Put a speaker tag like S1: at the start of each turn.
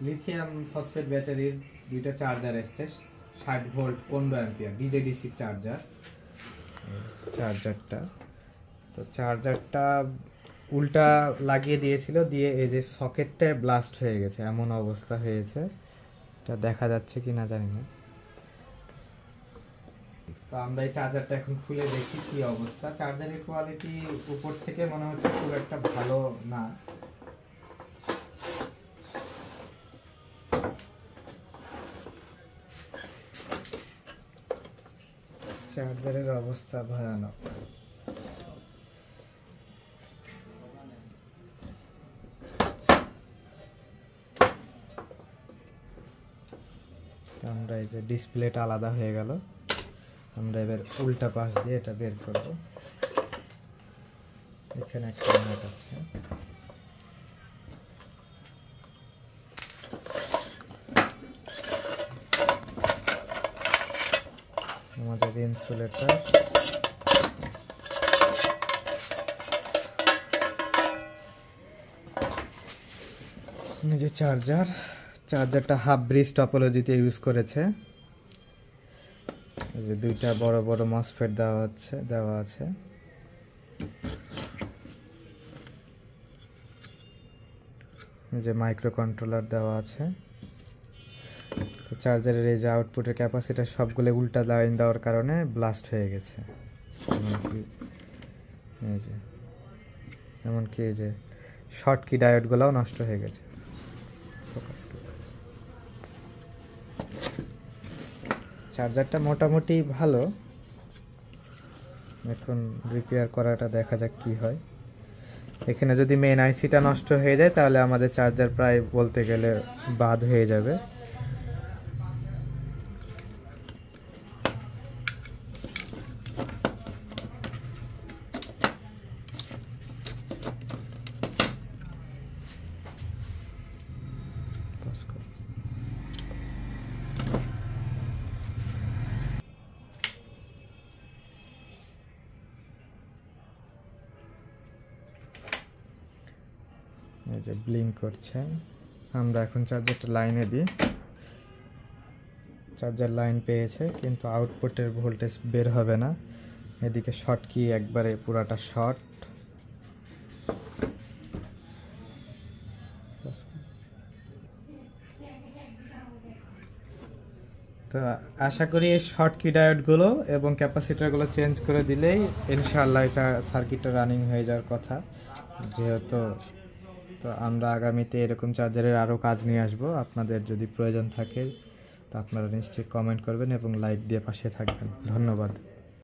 S1: lithium phosphate ব্যাটারির দুইটা charger এসছে 60 ভোল্ট 15 অ্যাম্পিয়ার ডিজেডিসি চার্জারটা তো চার্জারটা উল্টা লাগিয়ে দিয়েছিল দিয়ে এই যে সকেটটা ব্লাস্ট হয়ে গেছে এমন অবস্থা হয়েছে এটা দেখা যাচ্ছে কিনা জানি না তো আমরা এই চার্জারটা এখন খুলে দেখি কি অবস্থা চার্জারের কোয়ালিটি উপর থেকে মনে হচ্ছে খুব একটা ভালো না চার্জারের অবস্থা ভয়ানক আমরা এই যে ডিসপ্লেটা আলাদা হয়ে গেল আমরা এবার উল্টা পাশ দিয়ে এটা বের করব এখানে একটা নাট আছে আমাদের ইনসুলেটর এই যে চার্জারটা হাফ ব্রিজ টপোলজিতে ইউজ করেছে এই যে দুইটা বড় বড় মসফেট দেওয়া আছে এই যে মাইক্রো কন্ট্রোলার দেওয়া আছে তো চার্জারের এই যে আউটপুটের ক্যাপাসিটার সবগুলো উল্টা লাইন দেওয়ার কারণে ব্লাস্ট হয়ে গেছে এমনকি এই যে শর্ট কি ডায়োডগুলোও নষ্ট হয়ে গেছে চার্জারটা মোটামুটি ভালো এখন রিপেয়ার করাটা দেখা যাক কি হয় এখানে যদি মেইন আইসিটা নষ্ট হয়ে যায় তাহলে আমাদের চার্জার প্রায় বলতে গেলে বাদ হয়ে যাবে এই যে ব্লিঙ্ক করছে আমরা এখন চার্জারটা লাইনে দিই চার্জার লাইন পেয়েছে কিন্তু আউটপুটের ভোল্টেজ বের হবে না এদিকে শর্ট কি একবারে পুরাটা শর্ট তো আশা করি এই শর্ট কি ডায়োডগুলো এবং ক্যাপাসিটারগুলো চেঞ্জ করে দিলেই ইনশাআল্লাহ সার্কিটটা রানিং হয়ে যাওয়ার কথা যেহেতু তো আমরা আগামীতে এরকম চার্জারের আরও কাজ নিয়ে আসবো আপনাদের যদি প্রয়োজন থাকে তো আপনারা নিশ্চয়ই কমেন্ট করবেন এবং লাইক দিয়ে পাশে থাকবেন ধন্যবাদ